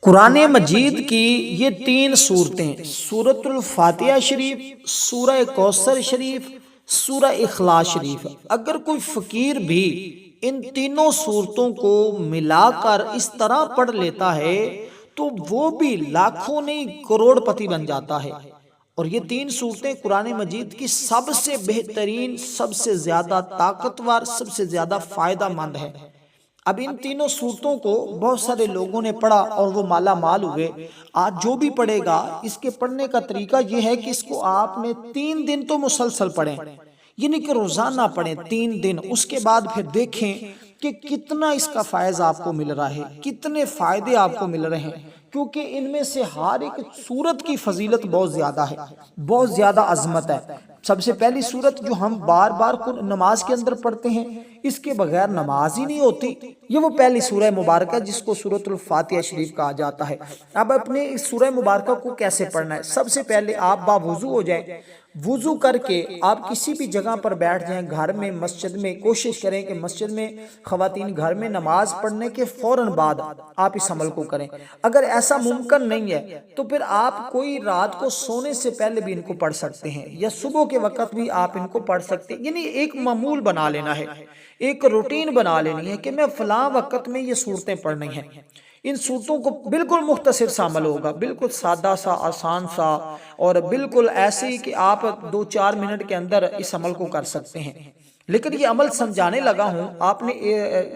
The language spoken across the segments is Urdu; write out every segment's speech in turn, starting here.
قرآن مجید کی یہ تین صورتیں، سورۃ الفاتحہ شریف، سورہ کوثر شریف، سورہ اخلاص شریف، اگر کوئی فقیر بھی ان تینوں صورتوں کو ملا کر اس طرح پڑھ لیتا ہے تو وہ بھی لاکھوں نہیں کروڑ پتی بن جاتا ہے۔ اور یہ تین صورتیں قرآن مجید کی سب سے بہترین، سب سے زیادہ طاقتور، سب سے زیادہ فائدہ مند ہے۔ اب ان تینوں صورتوں کو بہت سارے لوگوں نے پڑھا اور وہ مالا مال ہوئے۔ آج جو بھی پڑھے گا، اس کے پڑھنے کا طریقہ یہ ہے کہ اس کو آپ نے 3 دن تو مسلسل پڑھیں، یعنی کہ روزانہ پڑھیں 3 دن، اس کے بعد پھر دیکھیں کہ کتنا اس کا فائض آپ کو مل رہا ہے، کتنے فائدے آپ کو مل رہے ہیں، کیونکہ ان میں سے ہر ایک صورت کی فضیلت بہت زیادہ ہے، بہت زیادہ عظمت ہے۔ سب سے پہلی صورت جو ہم بار بار نماز کے اندر پڑھتے ہیں، اس کے بغیر نماز ہی نہیں ہوتی، یہ وہ پہلی سورہ مبارکہ جس کو سورۃ الفاتحہ شریف کہا جاتا ہے۔ اب اپنے اس سورہ مبارکہ کو کیسے پڑھنا ہے؟ سب سے پہلے آپ باوضو ہو جائیں، وضو کر کے آپ کسی بھی جگہ پر بیٹھ جائیں، گھر میں، مسجد میں، کوشش کریں کہ مسجد میں خواتین گھر میں نماز پڑھنے کے فوراً بعد آپ اس عمل کو کریں۔ اگر ایسا ممکن نہیں ہے تو پھر آپ کوئی رات کو سونے سے پہلے بھی ان کو پڑھ سکتے ہیں، یا صبح کے وقت بھی آپ ان کو پڑھ سکتے ہیں، یعنی ایک معمول بنا لینا ہے، ایک روٹین بنا لینی ہے کہ میں فلاں وقت میں یہ صورتیں پڑھنی ہیں۔ ان صورتوں کو بالکل مختصر سا عمل ہوگا، بالکل سادہ سا، آسان سا، اور بالکل ایسے ہی کہ آپ 2-4 منٹ کے اندر اس عمل کو کر سکتے ہیں۔ لیکن یہ عمل سمجھانے لگا ہوں، آپ نے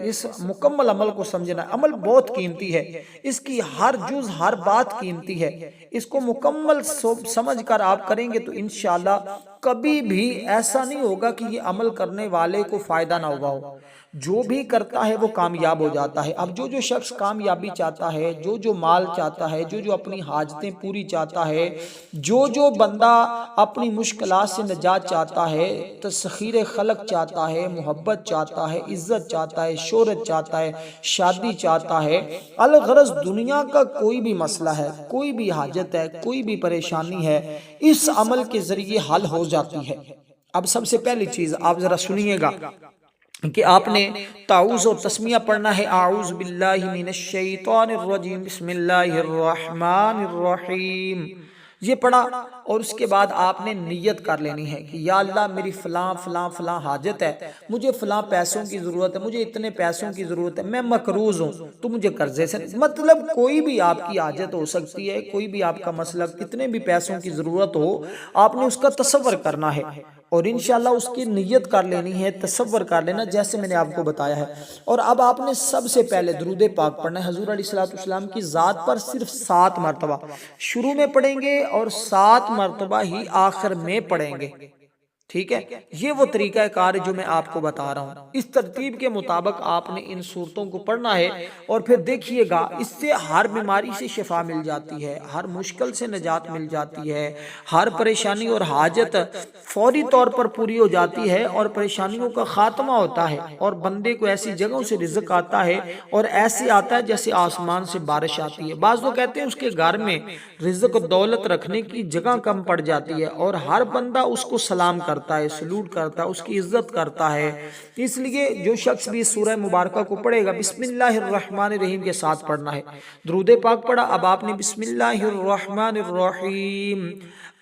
اس مکمل عمل کو سمجھنا ہے۔ عمل بہت قیمتی ہے، اس کی ہر جز، ہر بات قیمتی ہے۔ اس کو مکمل سمجھ کر آپ کریں گے تو انشاءاللہ کبھی بھی ایسا نہیں ہوگا کہ یہ عمل کرنے والے کو فائدہ نہ ہوا ہو۔ جو بھی کرتا ہے وہ کامیاب ہو جاتا ہے۔ اب جو شخص کامیابی چاہتا ہے، جو مال چاہتا ہے، جو اپنی حاجتیں پوری چاہتا ہے، جو بندہ اپنی مشکلات سے نجات چاہتا ہے، تسخیر خلق چاہتا ہے، محبت چاہتا ہے، عزت چاہتا ہے، شہرت چاہتا ہے، شادی چاہتا ہے، الغرض دنیا کا کوئی بھی مسئلہ ہے، کوئی بھی حاجت ہے، کوئی بھی پریشانی ہے، اس عمل کے ذریعے حل ہو جاتی ہے۔ اب سب سے پہلی چیز آپ ذرا سنیے گا کہ آپ نے تعوذ اور تسمیہ پڑھنا ہے۔ اعوذ باللہ من الشیطان الرجیم، بسم اللہ الرحمن الرحیم، یہ پڑھا، اور اس کے بعد آپ نے نیت کر لینی ہے کہ یا اللہ میری فلاں فلاں فلاں حاجت ہے، مجھے فلاں پیسوں کی ضرورت ہے، مجھے اتنے پیسوں کی ضرورت ہے، میں مقروض ہوں تو مجھے قرضے سے، مطلب کوئی بھی آپ کی حاجت ہو سکتی ہے، کوئی بھی آپ کا مسئلہ، کتنے بھی پیسوں کی ضرورت ہو، آپ نے اس کا تصور کرنا ہے، اور انشاءاللہ اس کی نیت کر لینی ہے، تصور کر لینا جیسے میں نے آپ کو بتایا ہے۔ اور اب آپ نے سب سے پہلے درود پاک پڑھنا ہے حضور علیہ السلام کی ذات پر، صرف 7 مرتبہ شروع میں پڑھیں گے اور 7 مرتبہ ہی آخر میں پڑھیں گے، ٹھیک ہے؟ یہ وہ طریقہ کار جو میں آپ کو بتا رہا ہوں، اس ترتیب کے مطابق آپ نے ان صورتوں کو پڑھنا ہے، اور پھر دیکھیے گا اس سے ہر بیماری سے شفا مل جاتی ہے، ہر مشکل سے نجات مل جاتی ہے، ہر پریشانی اور حاجت فوری طور پر پوری ہو جاتی ہے، اور پریشانیوں کا خاتمہ ہوتا ہے، اور بندے کو ایسی جگہوں سے رزق آتا ہے، اور ایسے آتا ہے جیسے آسمان سے بارش آتی ہے۔ بعض لوگ کہتے ہیں اس کے گھر میں رزق و دولت رکھنے کی جگہ کم پڑ جاتی ہے، اور ہر بندہ اس کو سلام کرتا ہے، سلوٹ کرتا ہے، اس کی عزت کرتا ہے۔ اس لیے جو شخص بھی سورہ مبارکہ کو پڑھے گا، بسم اللہ الرحمن الرحیم کے ساتھ پڑھنا ہے۔ درود پاک پڑھا، اب آپ نے بسم اللہ الرحمن الرحیم،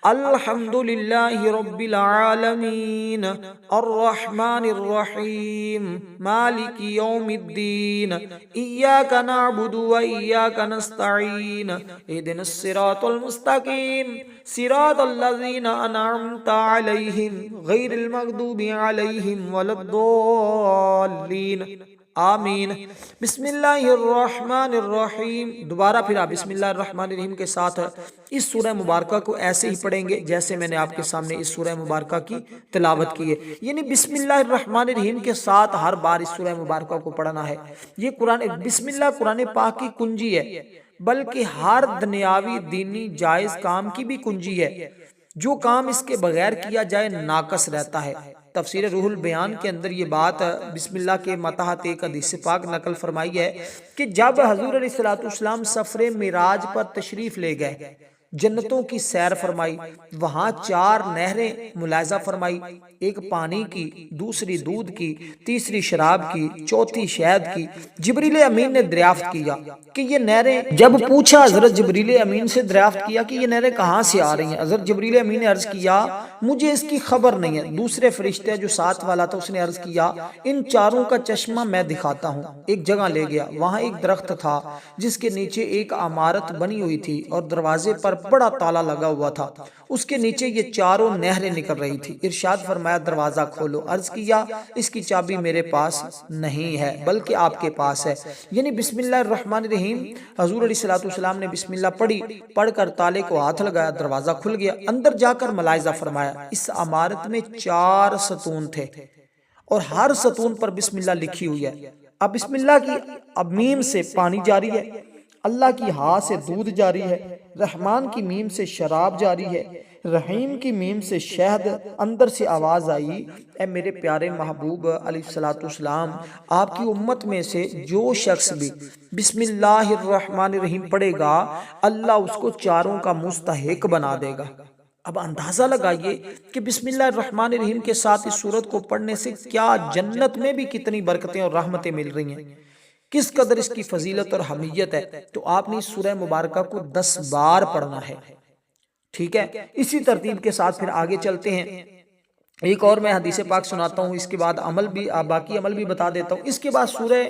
الحمدللہ رب العالمین، الرحمن الرحیم، مالک یوم الدین، ایاک نعبد و ایاک نستعین، اہدنا الصراط المستقیم، صراط الذین انعمت علیہم، غیر المغضوب علیہم ولا الضالین، آمین۔ بسم اللہ الرحمن الرحیم، دوبارہ پھر آپ بسم اللہ الرحمن الرحیم کے ساتھ اس سورہ مبارکہ کو ایسے ہی پڑھیں گے جیسے میں نے آپ کے سامنے اس سورہ مبارکہ کی تلاوت کی ہے، یعنی بسم اللہ الرحمن الرحیم کے ساتھ ہر بار اس سورہ مبارکہ کو پڑھنا ہے۔ یہ بسم اللہ قرآن پاک کی کنجی ہے، بلکہ ہر دنیاوی دینی جائز کام کی بھی کنجی ہے۔ جو کام اس کے بغیر کیا جائے ناقص رہتا ہے۔ تفسیر روح البیان کے اندر یہ بات بسم اللہ کے متحت ایک حدیث پاک نقل فرمائی ہے کہ جب حضور علیہ السلام سفر معراج پر تشریف لے گئے جنتوں کی سیر فرمائی، وہاں 4 نہریں ملاحظہ فرمائی، ایک پانی کی، دوسری دودھ کی، تیسری شراب کی، چوتھی شہد کی۔ جبریل امین نے دریافت کیا کہ یہ نہریں، جب پوچھا حضرت جبریل امین سے دریافت کیا کہ یہ نہریں کہاں سے آ رہی ہیں، حضرت جبریل امین نے عرض کیا مجھے اس کی خبر نہیں ہے۔ دوسرے فرشتے جو ساتھ والا تھا اس نے عرض کیا ان 4 کا چشمہ میں دکھاتا ہوں۔ ایک جگہ لے گیا، وہاں ایک درخت تھا جس کے نیچے ایک عمارت بنی ہوئی تھی اور دروازے پر بڑا تالا لگا ہوا تھا، اس کے نیچے یہ 4 نہریں نکل رہی تھی۔ ارشاد فرمایا دروازہ کھولو۔ عرض کیا اس کی چابی میرے پاس نہیں ہے بلکہ آپ کے پاس ہے، یعنی بسم اللہ الرحمن الرحیم۔ حضور علیہ السلام نے بسم اللہ پڑھی، پڑھ کر تالے کو ہاتھ لگایا، دروازہ کھل گیا۔ اندر جا کر ملاحظہ فرمایا اس عمارت میں 4 ستون تھے اور ہر ستون پر بسم اللہ لکھی ہوئی ہے۔ اب بسم اللہ کی اب میم سے پانی جاری ہے، اللہ کی ہاں سے دودھ جاری ہے، رحمان کی میم سے شراب جاری ہے، رحیم کی میم سے شہد۔ اندر سے آواز آئی اے میرے پیارے محبوب علیہ السلام، آپ کی امت میں سے جو شخص بھی بسم اللہ الرحمن الرحیم پڑھے گا اللہ اس کو 4 کا مستحق بنا دے گا۔ اب اندازہ لگائیے کہ بسم اللہ الرحمن الرحیم کے ساتھ اس سورت کو پڑھنے سے کیا جنت میں بھی کتنی برکتیں اور رحمتیں مل رہی ہیں، کس قدر اس کی فضیلت اور حمیت ہے۔ تو آپ نے اس سورہ مبارکہ کو 10 بار پڑھنا ہے، ٹھیک ہے۔ اسی ترتیب کے ساتھ پھر آگے چلتے ہیں۔ ایک اور میں حدیث پاک سناتا ہوں، اس کے بعد باقی عمل بھی بتا دیتا ہوں۔ اس کے بعد سورہ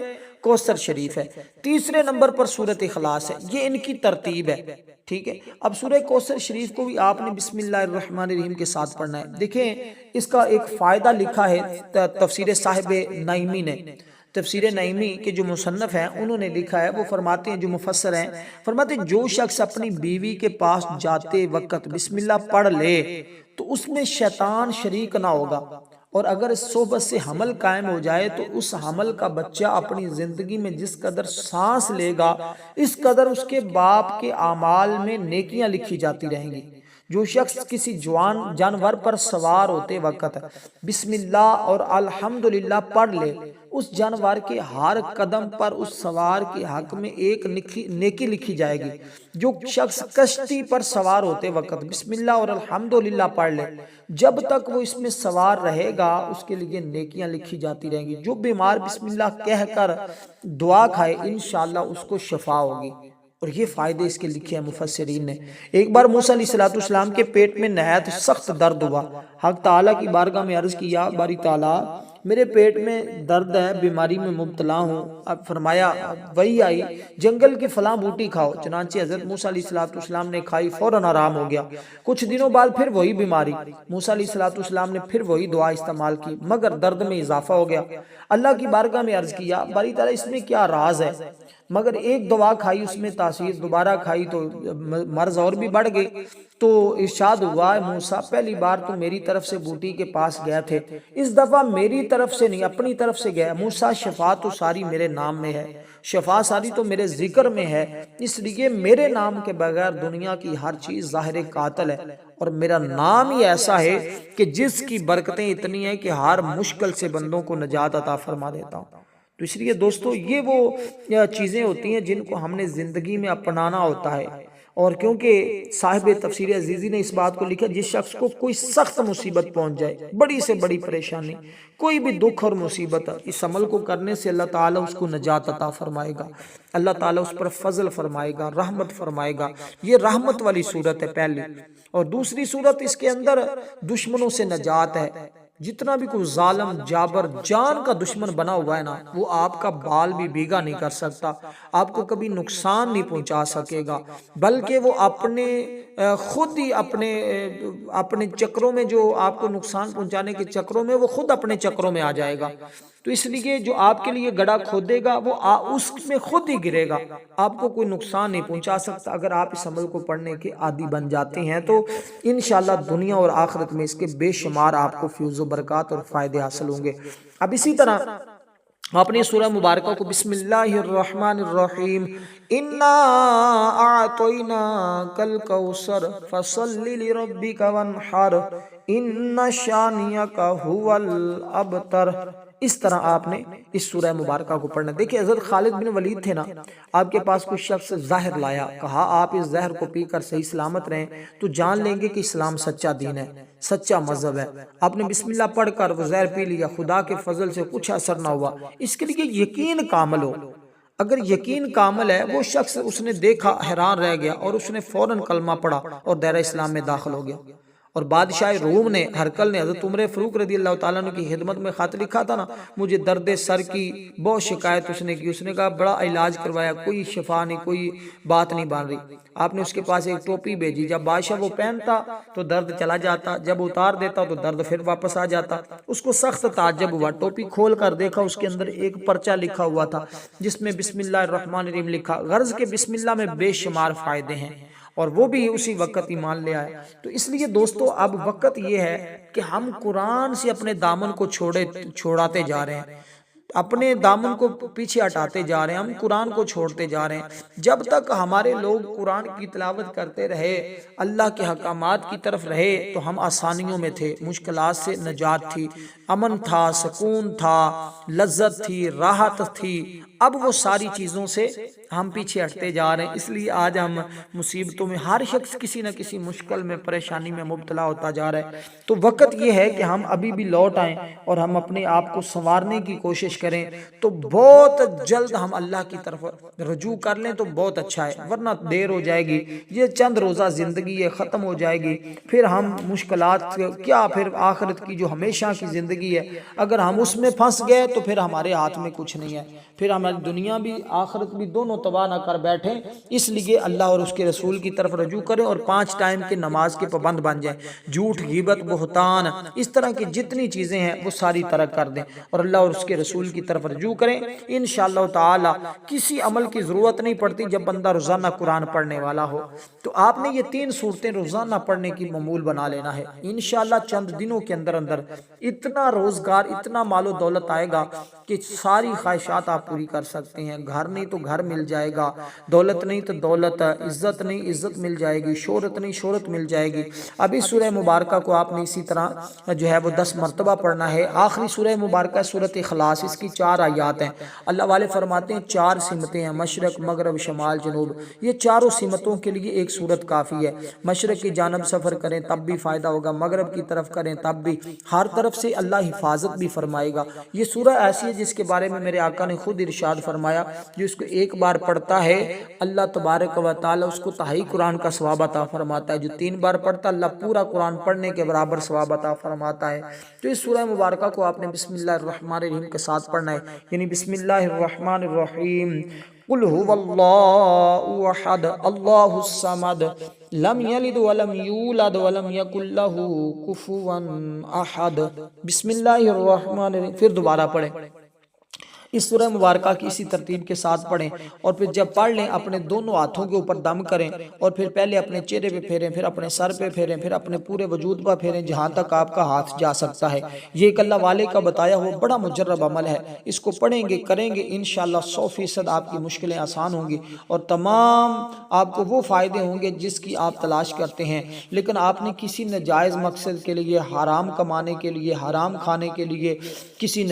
کوثر شریف ہے، تیسرے نمبر پر سورۃ اخلاص ہے، یہ ان کی ترتیب ہے، ٹھیک ہے۔ اب سورہ کوثر شریف کو بھی آپ نے بسم اللہ الرحمن الرحیم کے ساتھ پڑھنا ہے۔ دیکھیں اس کا ایک فائدہ لکھا ہے تفسیر صاحب نعیمی نے، تفسیر نعیمی کے جو مصنف ہیں انہوں نے لکھا ہے، وہ فرماتے ہیں، جو مفسر ہیں فرماتے ہیں جو شخص اپنی بیوی کے پاس جاتے وقت بسم اللہ پڑھ لے تو اس میں شیطان شریک نہ ہوگا، اور اگر اس صحبت سے حمل قائم ہو جائے تو اس حمل کا بچہ اپنی زندگی میں جس قدر سانس لے گا اس قدر اس کے باپ کے اعمال میں نیکیاں لکھی جاتی رہیں گی۔ جو شخص کسی جانور پر سوار ہوتے وقت بسم اللہ اور الحمدللہ پڑھ لے اس جانور کے ہر قدم پر اس سوار کے حق میں ایک نیکی لکھی جائے گی۔ جو شخص کشتی پر سوار ہوتے وقت بسم اللہ اور الحمدللہ پڑھ لے جب تک وہ اس میں سوار رہے گا اس کے لیے نیکیاں لکھی جاتی رہیں گی۔ جو بیمار بسم اللہ کہہ کر دعا کھائے انشاءاللہ اس کو شفا ہوگی، اور یہ فائدے اس کے لکھے ہیں مفسرین نے۔ ایک بار موسیٰ علیہ السلام کے پیٹ میں نہایت سخت درد ہوا، حق تعالیٰ کی بارگاہ میں عرض کیا باری تعالیٰ میرے پیٹ میں درد ہے، بیماری میں مبتلا ہوں۔ اب فرمایا وہی آئی جنگل کی فلاں بوٹی کھاؤ، چنانچہ حضرت موسیٰ علیہ السلام نے کھائی، فوراً آرام ہو گیا۔ کچھ دنوں بعد پھر وہی بیماری، موسیٰ علیہ السلام نے پھر وہی دعا استعمال کی مگر درد میں اضافہ ہو گیا۔ اللہ کی بارگاہ میں عرض کیا باری تعالیٰ اس میں کیا راز ہے، مگر ایک دوا کھائی اس میں تاثیر، دوبارہ کھائی تو مرض اور بھی بڑھ گئی۔ تو ارشاد ہوا موسیٰ پہلی بار تو میری طرف سے بوٹی کے پاس گئے تھے، اس دفعہ میری طرف سے نہیں اپنی طرف سے گیا۔ موسیٰ شفا تو ساری میرے نام میں ہے، شفا ساری تو میرے ذکر میں ہے، اس لیے میرے نام کے بغیر دنیا کی ہر چیز ظاہر قاتل ہے، اور میرا نام ہی ایسا ہے کہ جس کی برکتیں اتنی ہیں کہ ہر مشکل سے بندوں کو نجات عطا فرما دیتا ہوں۔ تو اس لیے دوستو یہ وہ چیزیں ہوتی ہیں جن کو ہم نے زندگی میں اپنانا ہوتا ہے، اور کیونکہ صاحب تفسیر عزیزی نے اس بات کو لکھا جس شخص کو کوئی سخت مصیبت پہنچ جائے، بڑی سے بڑی پریشانی، کوئی بھی دکھ اور مصیبت، اس عمل کو کرنے سے اللہ تعالیٰ اس کو نجات عطا فرمائے گا، اللہ تعالیٰ اس پر فضل فرمائے گا، رحمت فرمائے گا۔ یہ رحمت والی صورت ہے پہلی، اور دوسری صورت اس کے اندر دشمنوں سے نجات ہے۔ جتنا بھی کوئی ظالم جابر جان کا دشمن بنا ہوا ہے نا، وہ آپ کا بال بھی بھیگا نہیں کر سکتا، آپ کو کبھی نقصان نہیں پہنچا سکے گا، بلکہ وہ اپنے خود ہی اپنے چکروں میں، جو آپ کو نقصان پہنچانے کے چکروں میں، وہ خود اپنے چکروں میں آ جائے گا۔ تو اس لیے جو آپ کے لیے گڑھا کھودے گا وہ اس میں خود ہی گرے گا، آپ کو کوئی نقصان نہیں پہنچا سکتا۔ اگر آپ اس عمل کو پڑھنے کے عادی بن جاتے ہیں تو انشاءاللہ دنیا اور آخرت میں اس کے بے شمار آپ کو فیوز و برکات اور فائدے حاصل ہوں گے۔ اب اسی طرح اپنی سورہ مبارکہ کو بسم اللہ الرحمن الرحیم انا اعطیناک الکوثر فصل لربک وانحر ان شانئک ھو الابتر، اس طرح آپ نے اس سورہ مبارکہ کو پڑھنا۔ دیکھیں حضرت خالد بن ولید تھے نا، آپ کے پاس کوئی شخص زہر لایا، کہا آپ اس زہر کو پی کر صحیح سلامت رہیں تو جان لیں گے کہ اسلام سچا دین ہے، سچا مذہب ہے۔ آپ نے بسم اللہ پڑھ کر وہ زہر پی لیا، خدا کے فضل سے کچھ اثر نہ ہوا، اس کے لیے یقین کامل ہو۔ اگر یقین کامل ہے، وہ شخص اس نے دیکھا حیران رہ گیا اور اس نے فوراً کلمہ پڑھا اور دائرہ اسلام میں داخل ہو گیا۔ اور بادشاہ روم نے، ہرکل نے حضرت عمر فاروق رضی اللہ تعالیٰ عنہ کی خدمت میں خط لکھا تھا نا، مجھے درد سر کی بہت شکایت اس نے کی، اس نے کہا بڑا علاج کروایا، کوئی شفا نہیں، کوئی بات نہیں بن رہی۔ آپ نے اس کے پاس ایک ٹوپی بھیجی، جب بادشاہ وہ پہنتا تو درد چلا جاتا، جب اتار دیتا تو درد پھر واپس آ جاتا۔ اس کو سخت تعجب ہوا، ٹوپی کھول کر دیکھا، اس کے اندر ایک پرچہ لکھا ہوا تھا جس میں بسم اللہ الرحمن الرحیم لکھا۔ غرض کے بسم اللہ میں بے شمار فائدے ہیں، اور وہ بھی اسی وقت ایمان لے آئے۔ تو اس لیے دوستو اب وقت یہ ہے کہ ہم قرآن سے اپنے دامن کو چھوڑاتے جا رہے ہیں، اپنے دامن کو پیچھے ہٹاتے جا رہے ہیں، ہم قرآن کو چھوڑتے جا رہے ہیں۔ جب تک ہمارے لوگ قرآن کی تلاوت کرتے رہے، اللہ کے حکامات کی طرف رہے، تو ہم آسانیوں میں تھے، مشکلات سے نجات تھی، امن تھا، سکون تھا، لذت تھی، راحت تھی۔ اب وہ ساری چیزوں سے ہم پیچھے ہٹتے جا رہے ہیں، اس لیے آج ہم مصیبتوں میں، ہر شخص کسی نہ کسی مشکل میں، پریشانی میں مبتلا ہوتا جا رہا ہے۔ تو وقت یہ ہے کہ ہم ابھی بھی لوٹ آئیں اور ہم اپنے آپ کو سنوارنے کی کوشش کریں، تو بہت جلد ہم اللہ کی طرف رجوع کر لیں تو بہت اچھا ہے، ورنہ دیر ہو جائے گی۔ یہ چند روزہ زندگی ہے، ختم ہو جائے گی، پھر ہم مشکلات کیا، پھر آخرت کی جو ہمیشہ کی زندگی ہے، اگر ہم اس میں پھنس گئے تو پھر ہمارے ہاتھ میں کچھ نہیں ہے، پھر ہماری دنیا بھی آخرت بھی دونوں تباہ نہ کر بیٹھیں۔ اس لیے اللہ اور اس کے رسول کی طرف رجوع کریں اور 5 ٹائم کے نماز کے پابند بن جائیں، جھوٹ، غیبت، بہتان، اس طرح کی جتنی چیزیں ہیں وہ ساری ترک کر دیں اور اللہ اور اس کے رسول کی طرف رجوع کریں۔ انشاءاللہ تعالی کسی عمل کی ضرورت نہیں پڑتی جب بندہ روزانہ قرآن پڑھنے والا ہو۔ تو آپ نے یہ 3 صورتیں روزانہ پڑھنے کی معمول بنا لینا ہے۔ انشاءاللہ چند دنوں کے اندر اتنا روزگار، اتنا مال و دولت آئے گا کہ ساری خواہشات آپ پوری کر سکتے ہیں۔ گھر نہیں تو گھر مل جائے گا، دولت نہیں تو دولت، عزت نہیں عزت مل جائے گی، شہرت نہیں شہرت مل جائے گی۔ ابھی سورہ مبارکہ کو آپ نے اسی طرح جو ہے وہ 10 مرتبہ پڑھنا ہے۔ آخری سورہ مبارکہ سورۃ اخلاص، اس کی 4 آیات ہیں۔ اللہ والے فرماتے ہیں 4 سمتیں ہیں، مشرق، مغرب، شمال، جنوب، یہ چاروں سمتوں کے لیے ایک سورت کافی ہے۔ مشرق کی جانب سفر کریں تب بھی فائدہ ہوگا، مغرب کی طرف کریں تب بھی، ہر طرف سے اللہ حفاظت بھی فرمائے گا۔ یہ سورہ ایسی ہے جس کے بارے میں میرے آقا نے خود ارشاد فرمایا، جو اس کو ایک بار پڑھتا ہے اللہ تبارک و تعالی اس کو تہائی قرآن کا ثواب عطا فرماتا ہے، جو 3 بار پڑھتا ہے اللہ پورا قرآن پڑھنے کے برابر ثواب عطا فرماتا ہے۔ تو اس سورہ مبارکہ کو آپ نے بسم اللہ الرحمن الرحیم کے ساتھ پڑھنا ہے، یعنی بسم اللہ الرحمن الرحیم، قل هو اللہ احد اللہ الصمد لم یلد ولم یولد ولم یکن له کفوا احد۔ بسم اللہ الرحمن الرحیم، پھر دوبارہ پڑھیں، اس سورہ مبارکہ کی اسی ترتیب کے ساتھ پڑھیں، اور پھر جب پڑھ لیں اپنے دونوں ہاتھوں کے اوپر دم کریں، اور پھر پہلے اپنے چہرے پہ پھیریں، پھر اپنے سر پہ پھیریں، پھر اپنے پورے وجود پر پھیریں جہاں تک آپ کا ہاتھ جا سکتا ہے۔ یہ ایک اللہ والے کا بتایا ہوا بڑا مجرب عمل ہے، اس کو پڑھیں گے کریں گے انشاءاللہ 100% آپ کی مشکلیں آسان ہوں گی اور تمام آپ کو وہ فائدے ہوں گے جس کی آپ تلاش کرتے ہیں۔ لیکن آپ نے کسی ناجائز مقصد کے لیے، حرام کمانے کے لیے، حرام کھانے کے لیے، کسی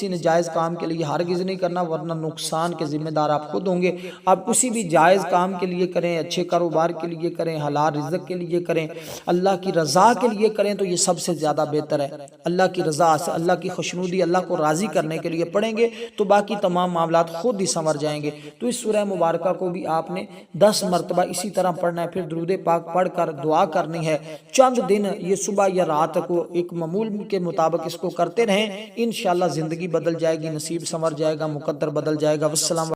ناجائز کام کے لیے ہرگز نہیں کرنا، ورنہ نقصان کے ذمہ دار آپ خود ہوں گے۔ آپ کسی بھی جائز کام کے لیے کریں، اچھے کاروبار کے لیے کریں، حلال رزق کے لیے کریں، اللہ کی رضا کے لیے کریں تو یہ سب سے زیادہ بہتر ہے۔ اللہ کی رضا سے، اللہ کی خوشنودی، اللہ کو راضی کرنے کے لیے پڑھیں گے تو باقی تمام معاملات خود ہی سنور جائیں گے۔ تو اس سورہ مبارکہ کو بھی آپ نے 10 مرتبہ اسی طرح پڑھنا ہے، پھر درود پاک پڑھ کر دعا کرنی ہے۔ چند دن یہ صبح یا رات کو ایک معمول کے مطابق اس کو کرتے رہیں، انشاءاللہ زندگی بدل جائے گی، نصیب سنور جائے گا، مقدر بدل جائے گا۔ والسلام